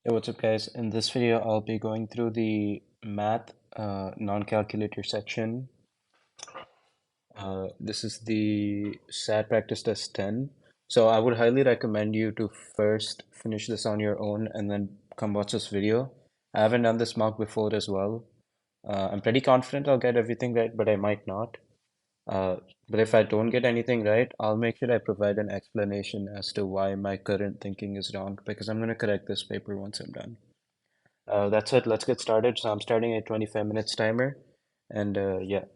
Hey, what's up, guys? In this video, I'll be going through the math non-calculator section. This is the SAT practice test 10. So I would highly recommend you to first finish this on your own and then come watch this video. I haven't done this mock before as well. I'm pretty confident I'll get everything right, but I might not. Uh, but if I don't get anything right, I'll make sure I provide an explanation as to why my current thinking is wrong, because I'm going to correct this paper once I'm done. That's it. Let's get started. So I'm starting a 25 minutes timer. And yeah.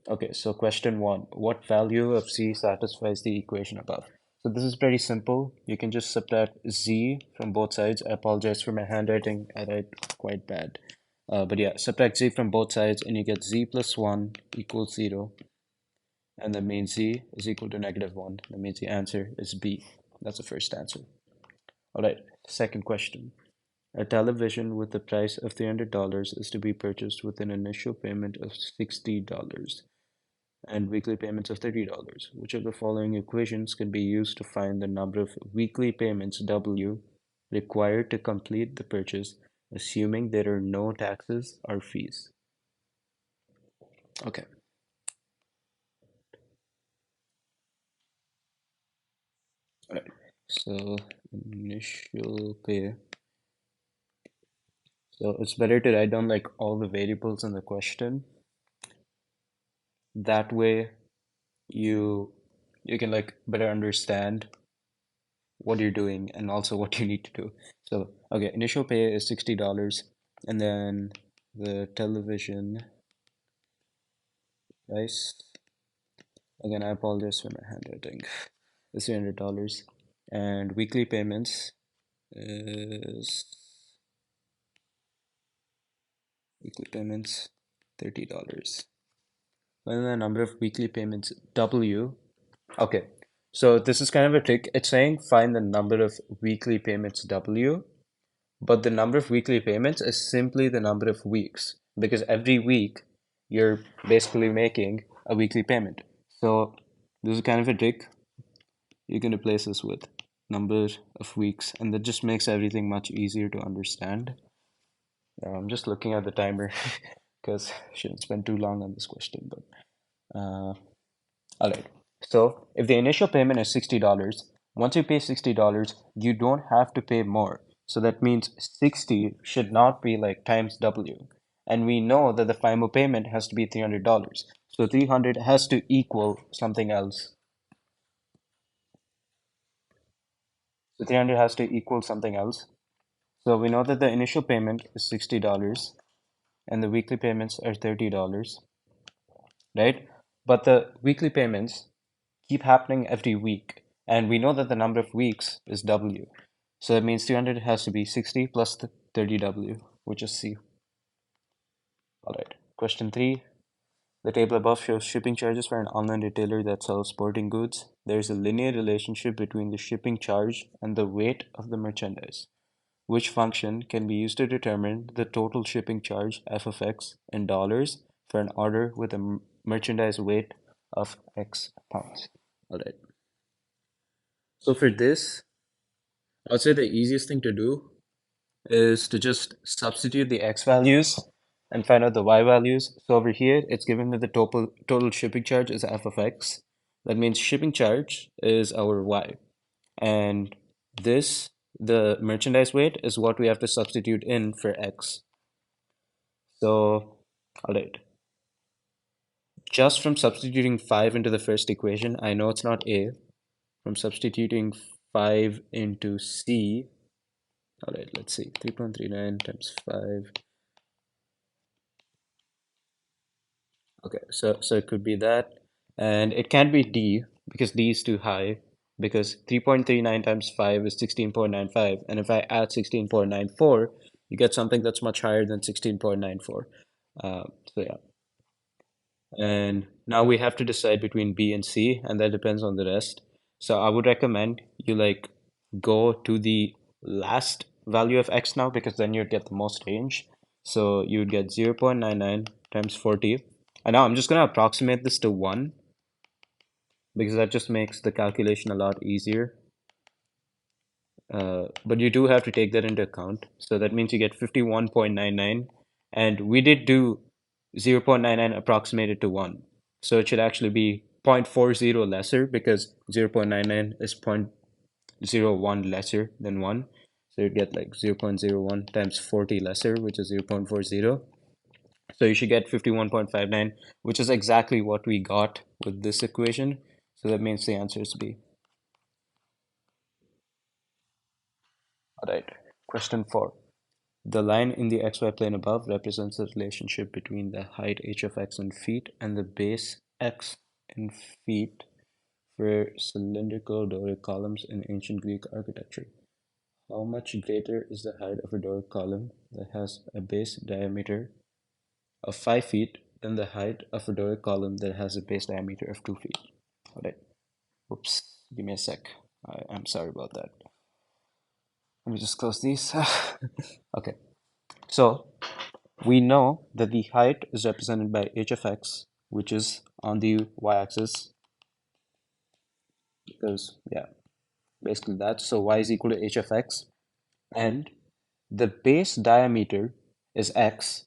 Okay, so question one. What value of z satisfies the equation above? So this is pretty simple. You can just subtract z from both sides. I apologize for my handwriting. I write quite bad. But yeah, subtract z from both sides and you get z plus 1 equals 0. And that means z is equal to -1. That means the answer is B. That's the first answer. All right, second question. A television with the price of $300 is to be purchased with an initial payment of $60 and weekly payments of $30. Which of the following equations can be used to find the number of weekly payments W required to complete the purchase, assuming there are no taxes or fees? Okay, all right. So initial pay. So it's better to write down like all the variables in the question. That way you you can like better understand what you're doing and also what you need to do. So, okay, initial pay is $60, and then the television price, again, I apologize for my handwriting, is $300, and weekly payments is weekly payments $30. And the number of weekly payments W. Okay, so this is kind of a trick. It's saying find the number of weekly payments W. But the number of weekly payments is simply the number of weeks because every week you're basically making a weekly payment. So this is kind of a trick. You can replace this with number of weeks, and that just makes everything much easier to understand. I'm just looking at the timer because I shouldn't spend too long on this question, but all right. So if the initial payment is $60, once you pay $60, you don't have to pay more. So that means 60 should not be like times W. And we know that the final payment has to be $300. So 300 has to equal something else. So 300 has to equal something else. So we know that the initial payment is $60 and the weekly payments are $30, right? But the weekly payments keep happening every week. And we know that the number of weeks is W. So that means 300 has to be 60 plus the 30W, which is C. All right. Question 3. The table above shows shipping charges for an online retailer that sells sporting goods. There is a linear relationship between the shipping charge and the weight of the merchandise. Which function can be used to determine the total shipping charge, f of x, in dollars for an order with a merchandise weight of X pounds? All right. So for this, I'd say the easiest thing to do is to just substitute the X values and find out the Y values. So over here, it's given that the total shipping charge is f of X. That means shipping charge is our Y. And this, the merchandise weight, is what we have to substitute in for X. So, all right. Just from substituting 5 into the first equation, I know it's not A. From substituting 5 into C, all right, let's see, 3.39 times 5. Okay, so it could be that. And it can't be D because D is too high because 3.39 times 5 is 16.95. And if I add 16.94, you get something that's much higher than 16.94. So yeah. And now we have to decide between B and C, and that depends on the rest. So I would recommend you like go to the last value of X now because then you'd get the most range. So you'd get 0.99 times 40. And now I'm just going to approximate this to 1 because that just makes the calculation a lot easier. But you do have to take that into account. So that means you get 51.99. And we did do 0.99 approximated to 1. So it should actually be 0.40 lesser because 0.99 is 0.01 lesser than 1. So you get like 0.01 times 40 lesser, which is 0.40. So you should get 51.59, which is exactly what we got with this equation. So that means the answer is B. All right, question 4. The line in the xy plane above represents the relationship between the height h of x in feet and the base x in feet for cylindrical Doric columns in ancient Greek architecture. How much greater is the height of a Doric column that has a base diameter of 5 feet than the height of a Doric column that has a base diameter of 2 feet? All right. Oops. Give me a sec. I'm sorry about that. Let me just close these. Okay. So we know that the height is represented by h of x, which is on the y-axis, because, yeah, basically that. So y is equal to h of x, and the base diameter is x,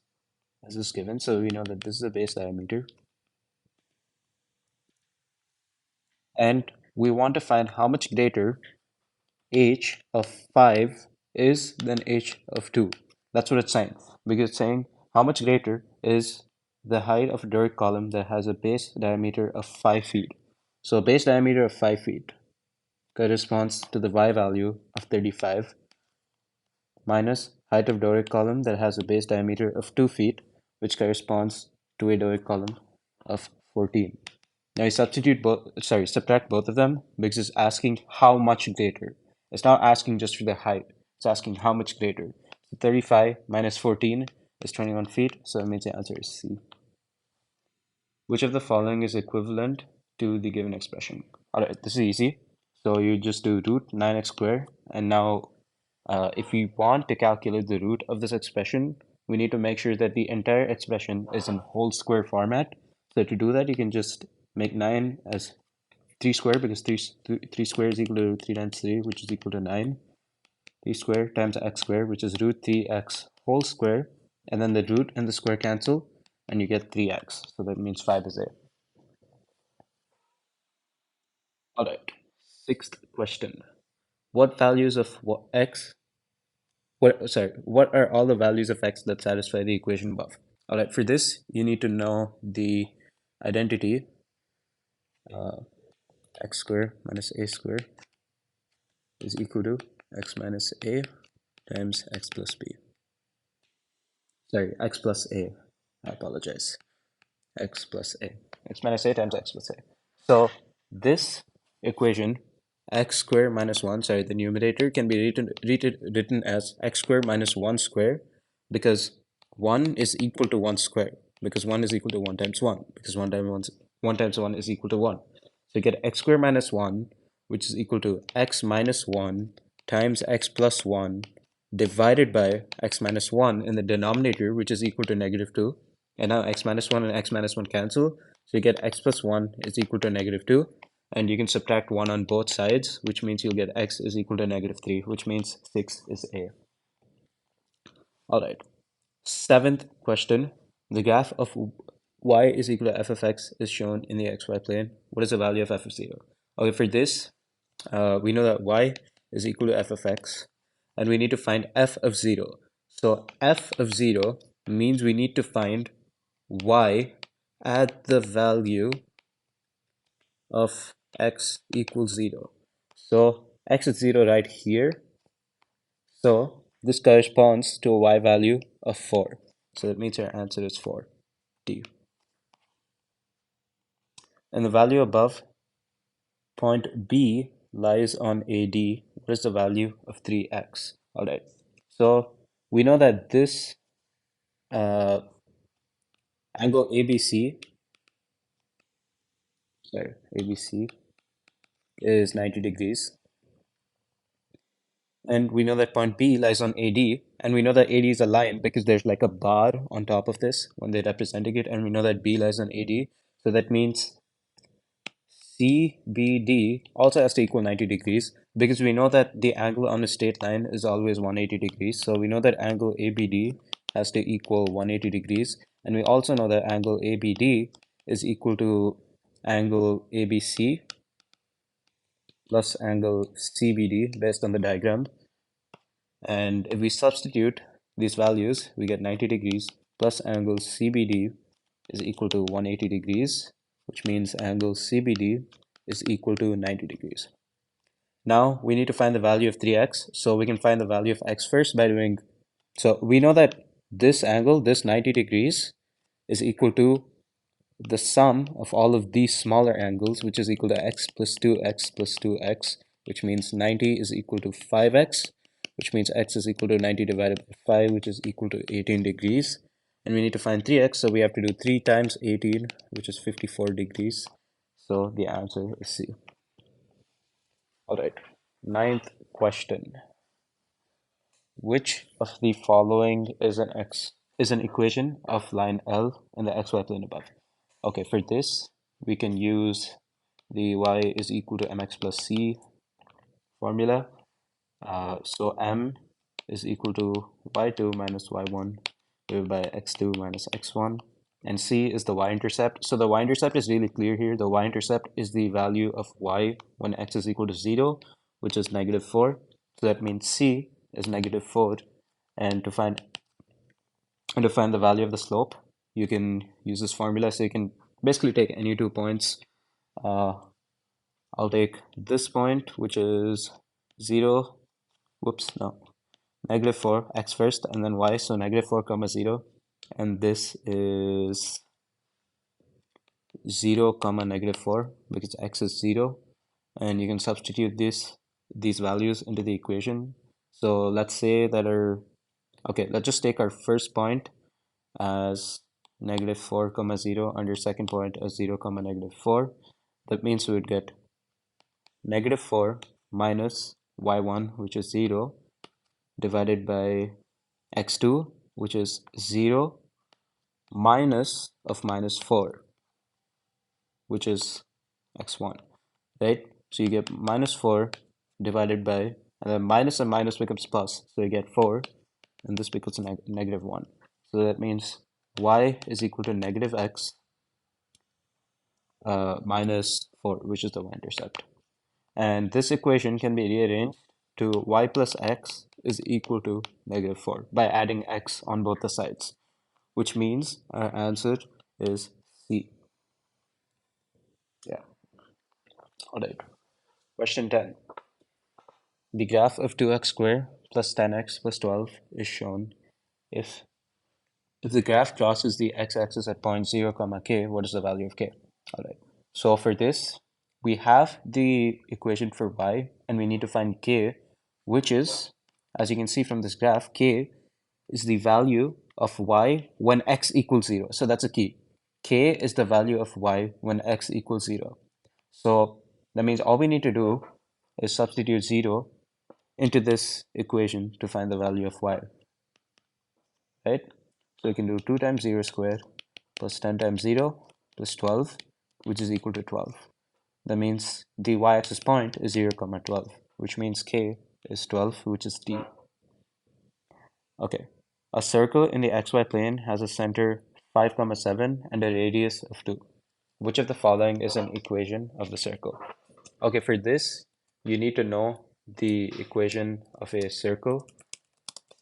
as is given. So we know that this is the base diameter. And we want to find how much greater h of 5 is than h of 2. That's what it's saying. Because it's saying how much greater is the height of a Doric column that has a base diameter of 5 feet. So a base diameter of 5 feet corresponds to the y value of 35 minus height of Doric column that has a base diameter of 2 feet, which corresponds to a Doric column of 14. Now you subtract both of them because it's asking how much greater. It's not asking just for the height. It's asking how much greater. So 35 minus 14 is 21 feet, so that means the answer is C. Which of the following is equivalent to the given expression? All right, this is easy. So you just do root 9x squared, and now if we want to calculate the root of this expression, we need to make sure that the entire expression is in whole square format. So to do that, you can just make 9 as 3 squared, because 3 squared is equal to 3 times 3, which is equal to 9. 3 squared times x squared, which is root 3x whole square, and then the root and the square cancel, and you get 3x. So that means 5 is A. All right. Sixth question. What values of what are all the values of x that satisfy the equation above? All right, for this, you need to know the identity, x squared minus a squared is equal to x minus a times x plus b. Sorry, x plus a. I apologize. X plus a. X minus a times x plus a. So this equation, x squared minus 1, sorry, the numerator can be written as x squared minus 1 square, because 1 is equal to 1 square, because 1 is equal to 1 times 1, because 1 times 1 is equal to 1. So you get x squared minus 1, which is equal to x minus 1 times x plus 1 divided by x minus 1 in the denominator, which is equal to negative 2. And now x minus 1 and x minus 1 cancel. So you get x plus 1 is equal to negative 2. And you can subtract 1 on both sides, which means you'll get x is equal to negative 3, which means 6 is A. All right. Seventh question. The graph of y is equal to f of x is shown in the xy plane. What is the value of f of 0? Okay, for this, we know that y is equal to f of x, and we need to find f of 0. So f of 0 means we need to find y at the value of x equals 0. So x is 0 right here. So this corresponds to a y value of 4. So that means our answer is 4, D. And the value above, point B lies on AD. What is the value of 3x? All right. So we know that this uh, angle ABC is 90 degrees. And we know that point B lies on AD, and we know that AD is a line because there's like a bar on top of this when they're representing it, and we know that B lies on AD. So that means CBD also has to equal 90 degrees, because we know that the angle on a straight line is always 180 degrees. So we know that angle ABD has to equal 180 degrees. And we also know that angle ABD is equal to angle ABC plus angle CBD based on the diagram. And if we substitute these values, we get 90 degrees plus angle CBD is equal to 180 degrees, which means angle CBD is equal to 90 degrees. Now we need to find the value of 3x. So we can find the value of x first by doing, so we know that this angle, this 90 degrees, is equal to the sum of all of these smaller angles, which is equal to x plus 2x plus 2x, which means 90 is equal to 5x, which means x is equal to 90 divided by 5, which is equal to 18 degrees. And we need to find 3x, so we have to do 3 times 18, which is 54 degrees. So the answer is C. All right, ninth question. Which of the following is an equation of line L in the xy plane above? Okay, for this, we can use the y is equal to mx plus c formula. So m is equal to y2 minus y1 divided by x2 minus x1. And c is the y-intercept. So the y-intercept is really clear here. The y-intercept is the value of y when x is equal to 0, which is negative 4. So that means c is negative 4. And to find the value of the slope, you can use this formula. So you can basically take any 2 points. I'll take this point, which is 0, whoops, no, negative 4, x first, and then y, so negative 4 comma 0, and this is 0 comma negative 4 because x is 0, and you can substitute these values into the equation. So let's say that let's just take our first point as negative 4 comma 0 and your second point as 0 comma negative 4. That means we would get negative 4 minus y1, which is 0, divided by x2, which is 0, minus of minus 4, which is x1, right? So you get minus 4 divided by, and then minus and minus becomes plus, so you get 4, and this becomes negative 1. So that means y is equal to negative x minus 4, which is the y-intercept. And this equation can be rearranged to y plus x is equal to negative 4 by adding x on both the sides, which means our answer is C. Yeah. All right. Question 10. The graph of 2x squared plus 10x plus 12 is shown if the graph crosses the x-axis at point 0 comma k, what is the value of k? All right. So for this, we have the equation for y, and we need to find k, which is, as you can see from this graph, k is the value of y when x equals 0. So that's a key. K is the value of y when x equals 0. So that means all we need to do is substitute 0 into this equation to find the value of y, right? So we can do 2 times 0 squared plus 10 times 0 plus 12, which is equal to 12. That means the y-axis point is 0 comma 12, which means k is 12, which is d. Okay, a circle in the xy plane has a center 5 comma 7 and a radius of 2. Which of the following is an equation of the circle? Okay, for this, you need to know the equation of a circle.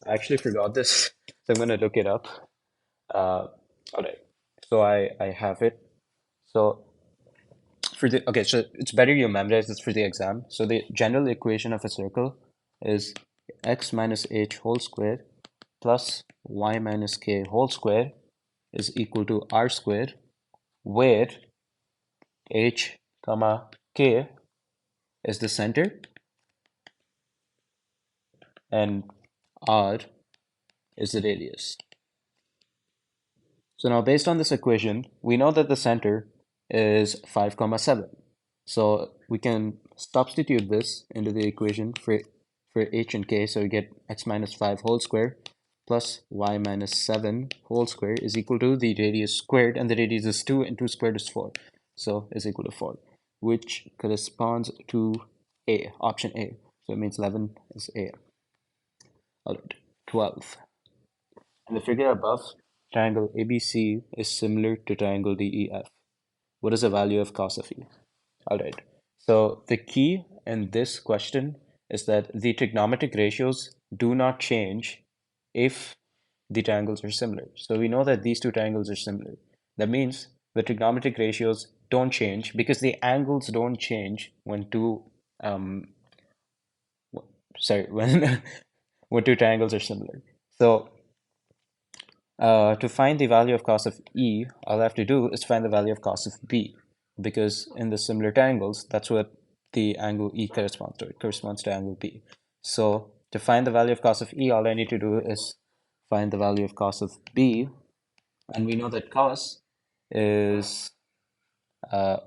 I actually forgot this, so I'm going to look it up. All right, so I have it. So so it's better you memorize this for the exam. So the general equation of a circle is x minus h whole squared plus y minus k whole square is equal to r squared, where h comma k is the center and r is the radius. So now based on this equation, we know that the center is 5 comma 7. So we can substitute this into the equation for h and k. So we get x minus 5 whole square plus y minus 7 whole square is equal to the radius squared, and the radius is 2 and 2 squared is 4. So is equal to 4, which corresponds to A, option A. So it means 11 is A. All right, 12. In the figure above, triangle ABC is similar to triangle DEF. What is the value of cos of E? All right. So the key in this question is that the trigonometric ratios do not change if the triangles are similar. So we know that these two triangles are similar. That means the trigonometric ratios don't change because the angles don't change when um when when two triangles are similar. So to find the value of cos of E, all I have to do is find the value of cos of B, because in the similar triangles, that's what the angle E corresponds to. It corresponds to angle B. So to find the value of cos of E, all I need to do is find the value of cos of B, and we know that cos is uh,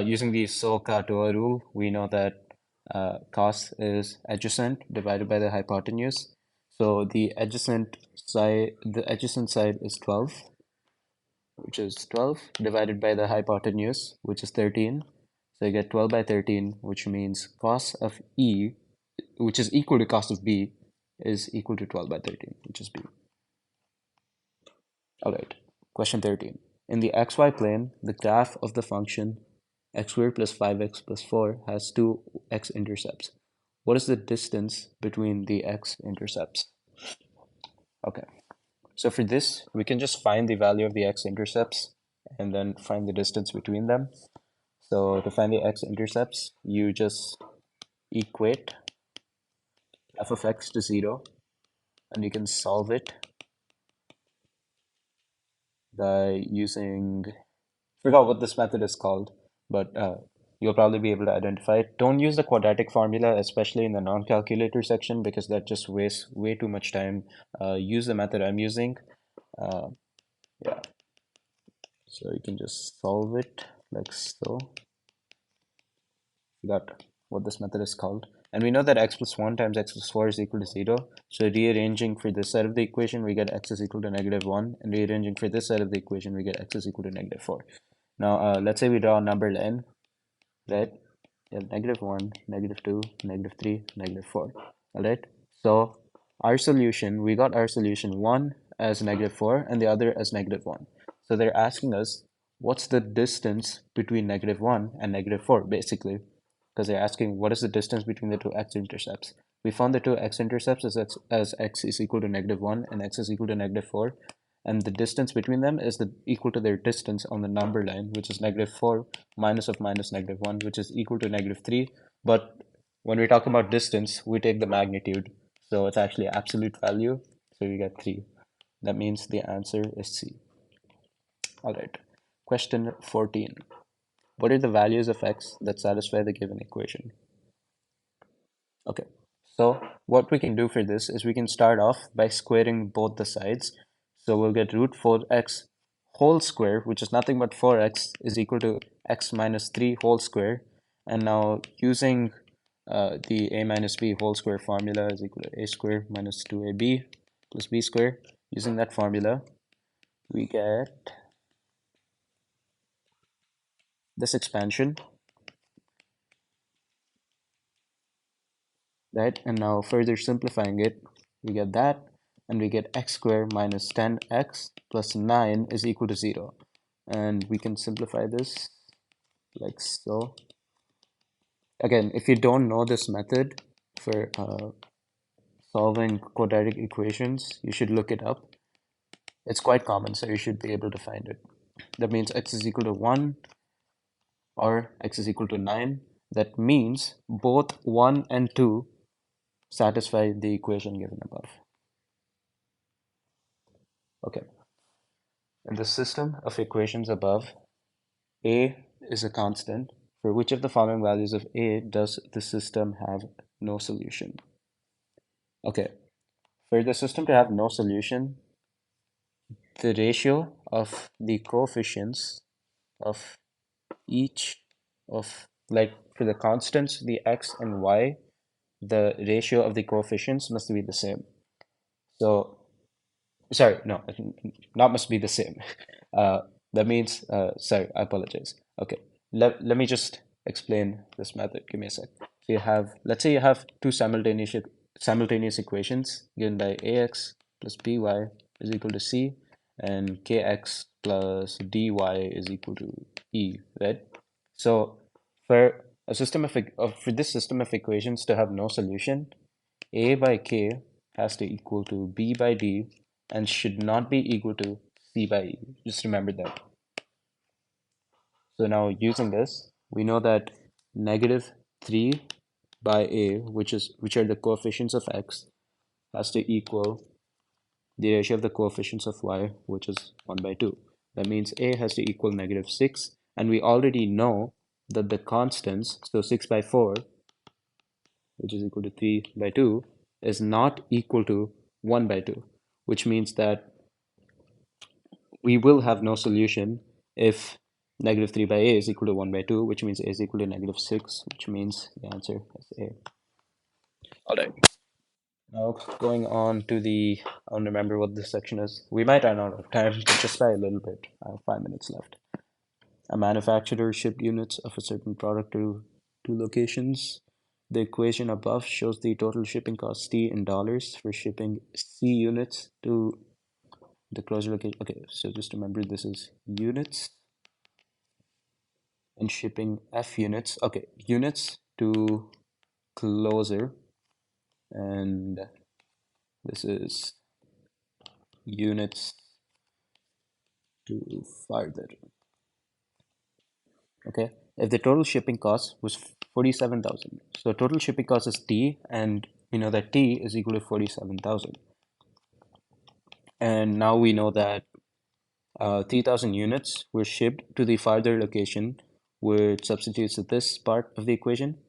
using the SOHCAHTOA rule, we know that cos is adjacent divided by the hypotenuse. So the adjacent side is 12, which is 12 divided by the hypotenuse, which is 13. So you get 12 by 13, which means cos of E, which is equal to cos of B, is equal to 12 by 13, which is B. All right, question 13. In the xy plane, the graph of the function x squared plus 5x plus 4 has two x-intercepts. What is the distance between the x-intercepts? Okay, so for this, we can just find the value of the x-intercepts and then find the distance between them. So to find the x-intercepts, you just equate f of x to 0, and you can solve it by using, forgot what this method is called, but you'll probably be able to identify it. Don't use the quadratic formula, especially in the non-calculator section, because that just wastes way too much time. Use the method I'm using. Uh, yeah, so you can just solve it like so. Forgot what this method is called. And we know that x plus 1 times x plus 4 is equal to 0. So rearranging for this side of the equation, we get x is equal to negative 1. And rearranging for this side of the equation, we get x is equal to negative 4. Now, let's say we draw a number line, right? You have negative 1, negative 2, negative 3, negative 4. All right? So our solution, we got our solution, one as negative 4 and the other as negative 1. So they're asking us, what's the distance between negative 1 and negative 4, basically? Because they're asking, what is the distance between the two x-intercepts? We found the two x-intercepts as x is equal to negative 1 and x is equal to negative 4. And the distance between them is equal to their distance on the number line, which is negative 4 minus of minus negative 1, which is equal to negative 3. But when we talk about distance, we take the magnitude. So it's actually absolute value. So you get 3. That means the answer is C. All right. Question 14. What are the values of x that satisfy the given equation? Okay, so what we can do for this is we can start off by squaring both the sides. So we'll get root 4x whole square, which is nothing but 4x, is equal to x minus 3 whole square. And now using the a minus b whole square formula is equal to a square minus 2ab plus b square. Using that formula, we get this expansion, right? And now further simplifying it, we get that, and we get x squared minus 10x plus 9 is equal to 0. And we can simplify this like so. Again, if you don't know this method for solving quadratic equations, you should look it up. It's quite common, so you should be able to find it. That means x is equal to 1 or x is equal to 9. That means both 1 and 2 satisfy the equation given above. Okay. In the system of equations above, A is a constant. For which of the following values of A does the system have no solution? Okay, for the system to have no solution, the ratio of the coefficients of each of, like for the constants, the x and y, the ratio of the coefficients must be the same. So, sorry, no, not must be the same. That means, sorry, I apologize. Okay, let me just explain this method. Give me a sec. So you have, let's say you have two simultaneous equations given by ax plus by is equal to c and kx plus dy is equal to e, right? So for for this system of equations to have no solution, a by k has to equal to b by d and should not be equal to c by e. Just remember that. So now using this, we know that negative 3 by a, which are the coefficients of x, has to equal the ratio of the coefficients of y, which is 1 by 2. That means a has to equal negative 6, and we already know that the constants, so 6 by 4, which is equal to 3 by 2, is not equal to 1 by 2, which means that we will have no solution if negative 3 by a is equal to 1 by 2, which means a is equal to negative 6, which means the answer is a. All right. Now going on to I don't remember what this section is. We might run out of time, but just by a little bit. I have 5 minutes left. A manufacturer shipped units of a certain product to two locations. The equation above shows the total shipping cost T in dollars for shipping C units to the closer location. Okay, so just remember this is units and shipping F units. Okay, units to closer, and this is units to farther. Okay, if the total shipping cost was 47,000, so total shipping cost is T, and we know that T is equal to 47,000. And now we know that 3,000 units were shipped to the farther location, which substitutes to this part of the equation.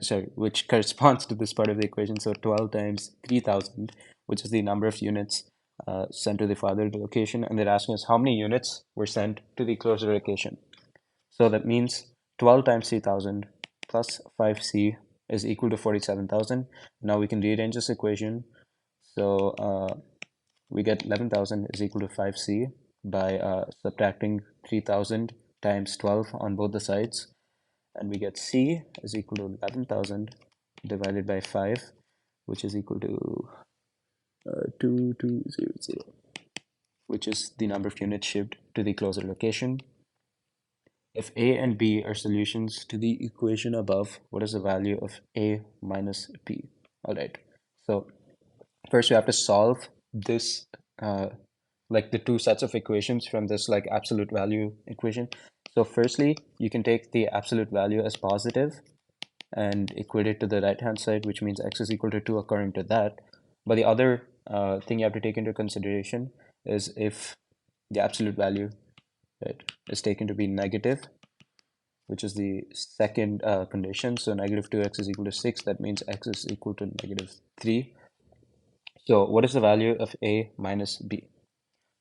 Sorry, which corresponds to this part of the equation. So 12 times 3,000, which is the number of units sent to the farther location. And they're asking us how many units were sent to the closer location. So that means 12 times 3,000 plus 5c is equal to 47,000. Now we can rearrange this equation. So we get 11,000 is equal to 5c by subtracting 3,000 times 12 on both the sides. And we get c is equal to 11,000 divided by 5, which is equal to 2200, which is the number of units shipped to the closer location. If a and b are solutions to the equation above, what is the value of a minus b? All right, so first we have to solve this, like the two sets of equations from this like absolute value equation. So firstly, you can take the absolute value as positive and equate it to the right hand side, which means x is equal to 2 according to that. But the other thing you have to take into consideration is if the absolute value, right, is taken to be negative, which is the second condition. So negative 2x is equal to 6. That means x is equal to negative 3. So what is the value of a minus b?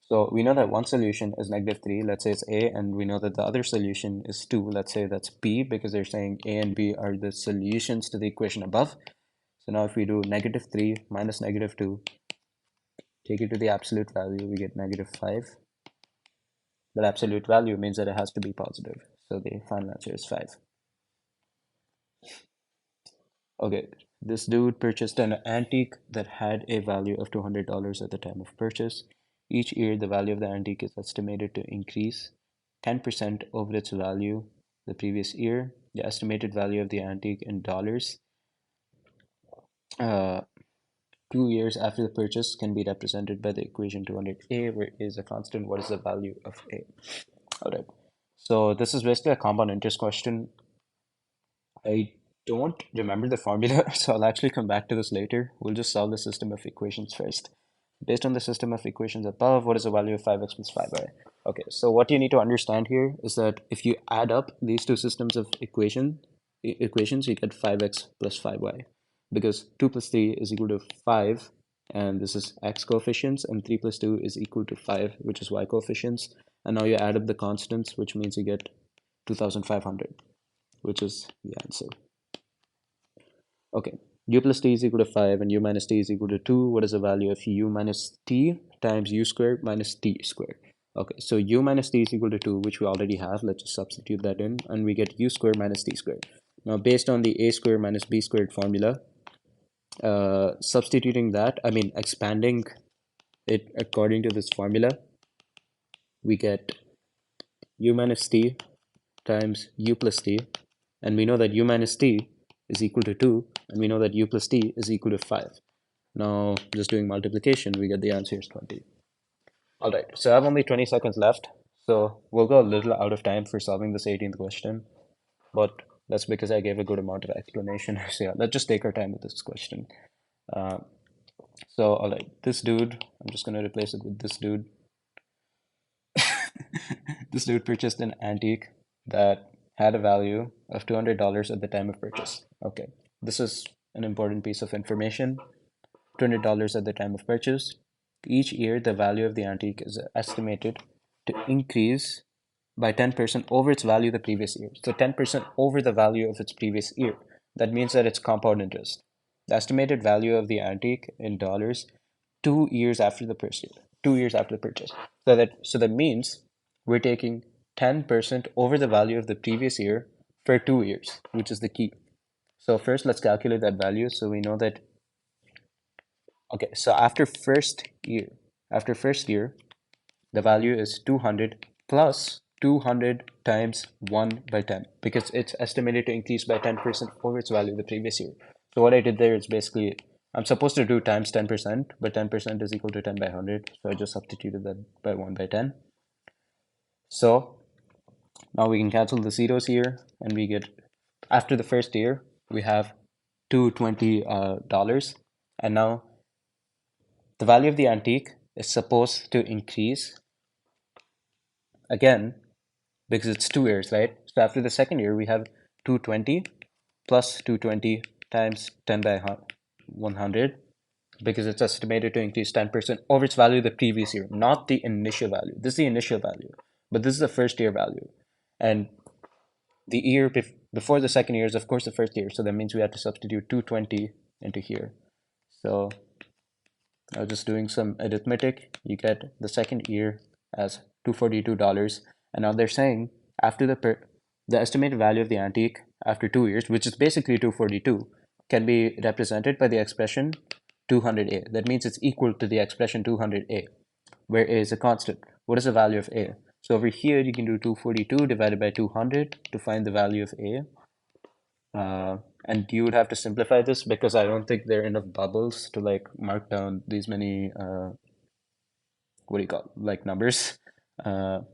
So we know that one solution is negative 3. Let's say it's a, and we know that the other solution is 2. Let's say that's b, because they're saying a and b are the solutions to the equation above. So now if we do negative 3 minus negative 2, take it to the absolute value, we get negative 5. That absolute value means that it has to be positive. So the final answer is 5. Okay, this dude purchased an antique that had a value of $200 at the time of purchase. Each year, the value of the antique is estimated to increase 10% over its value the previous year. The estimated value of the antique in dollars 2 years after the purchase can be represented by the equation 200a, where a is a constant. What is the value of a? All right. So this is basically a compound interest question. I don't remember the formula, so I'll actually come back to this later. We'll just solve the system of equations first. Based on the system of equations above, what is the value of 5x plus 5y? Okay, so what you need to understand here is that if you add up these two systems of equations, you get 5x plus 5y. Because 2 plus 3 is equal to 5, and this is x coefficients, and 3 plus 2 is equal to 5, which is y coefficients. And now you add up the constants, which means you get 2,500, which is the answer. Okay, u plus t is equal to 5 and u minus t is equal to 2. What is the value of u minus t times u squared minus t squared? Okay, so u minus t is equal to 2, which we already have. Let's just substitute that in, and we get u squared minus t squared. Now, based on the a squared minus b squared formula, substituting that, I mean, expanding it according to this formula, we get u minus t times u plus t, and we know that u minus t is equal to 2, and we know that u plus t is equal to 5. Now, just doing multiplication, we get the answer is 20. All right, so I have only 20 seconds left, so we'll go a little out of time for solving this 18th question, but that's because I gave a good amount of explanation. So yeah, let's just take our time with this question. Uh, so, all right, this dude, I'm just going to replace it with this dude. This dude purchased an antique that had a value of $200 at the time of purchase. Okay, this is an important piece of information. $200 at the time of purchase. Each year, the value of the antique is estimated to increase by 10% over its value the previous year. So 10% over the value of its previous year. That means that it's compound interest. The estimated value of the antique in dollars 2 years after the purchase. 2 years after the purchase. So that means we're taking 10% over the value of the previous year for 2 years, which is the key. So first, let's calculate that value. So we know that, okay, so after first year, the value is 200 plus 200 times 1 by 10 because it's estimated to increase by 10% over its value the previous year. So what I did there is basically, I'm supposed to do times 10%, but 10% is equal to 10 by 100. So I just substituted that by 1 by 10. So now we can cancel the zeros here, and we get, after the first year, we have $220. And now the value of the antique is supposed to increase again because it's 2 years, right? So after the second year, we have 220 plus 220 times 10 by 100 because it's estimated to increase 10% over its value the previous year, not the initial value. This is the initial value, but this is the first year value. And the year before the second year is, of course, the first year. So that means we have to substitute 220 into here. So just doing some arithmetic, you get the second year as $242. And now they're saying after the estimated value of the antique after 2 years, which is basically 242, can be represented by the expression 200a. That means it's equal to the expression 200a, where a is a constant. What is the value of a? So over here, you can do 242 divided by 200 to find the value of a. And you would have to simplify this because I don't think there are enough bubbles to like mark down these many, what do you call, like numbers. So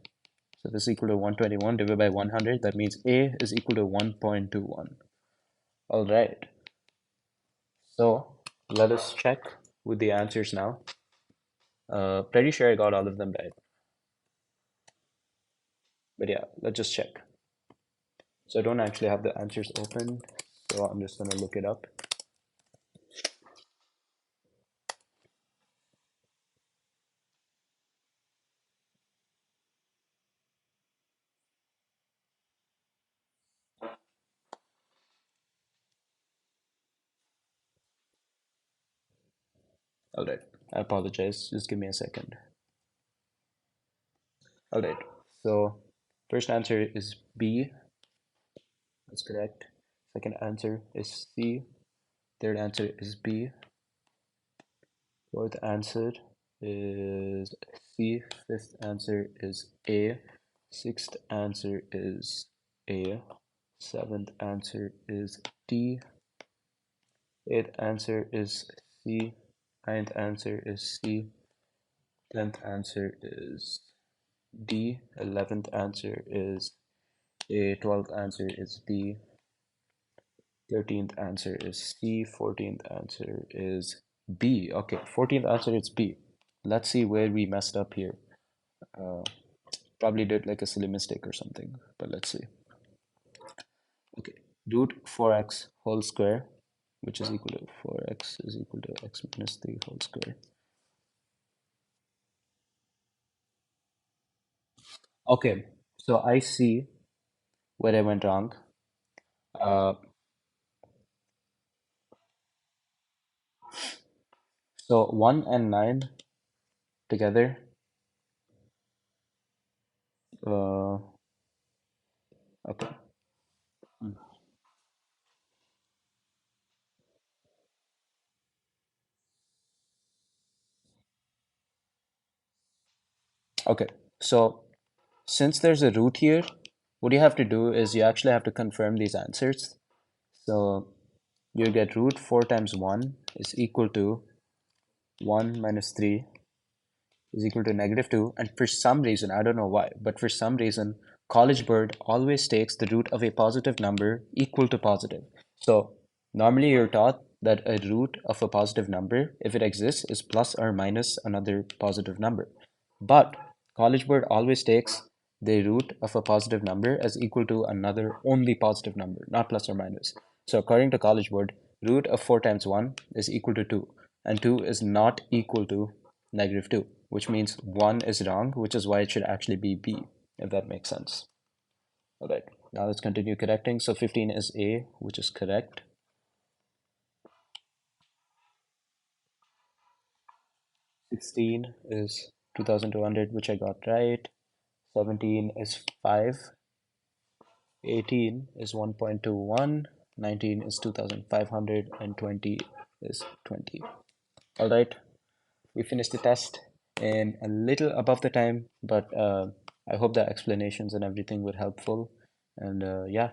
this is equal to 121 divided by 100. That means A is equal to 1.21. All right. So let us check with the answers now. Pretty sure I got all of them right. But yeah, let's just check. So I don't actually have the answers open, so I'm just gonna look it up. All right, I apologize. Just give me a second. All right, so first answer is B. That's correct. Second answer is C. Third answer is B. Fourth answer is C. Fifth answer is A. Sixth answer is A. Seventh answer is D. Eighth answer is C. Ninth answer is C. 10th answer is D. 11th answer is A. 12th answer is B. 13th answer is C. 14th answer is B. Okay, 14th answer is B. Let's see where we messed up here. Uh, Probably did like a silly mistake or something, but let's see. Okay, root 4x whole square, which is equal to 4x is equal to x minus 3 whole square. Okay, so I see where I went wrong. Uh, so 1 and 9 together, uh, okay. Okay, so since there's a root here, what you have to do is you actually have to confirm these answers. So you get root 4 times 1 is equal to 1 minus 3 is equal to -2. And for some reason, I don't know why, but for some reason, College Bird always takes the root of a positive number equal to positive. So normally you're taught that a root of a positive number, if it exists, is plus or minus another positive number. But College Bird always takes the root of a positive number as equal to another only positive number, not plus or minus. So according to College Bird, root of 4 times 1 is equal to 2, and 2 is not equal to -2, which means 1 is wrong, which is why it should actually be B, if that makes sense. All right, now let's continue correcting. So 15 is A, which is correct. 16 is 2200, which I got right. 17 is 5. 18 is 1.21. 19 is 2500, and 20 is 20. All right, we finished the test in a little above the time, but I hope the explanations and everything were helpful. And yeah,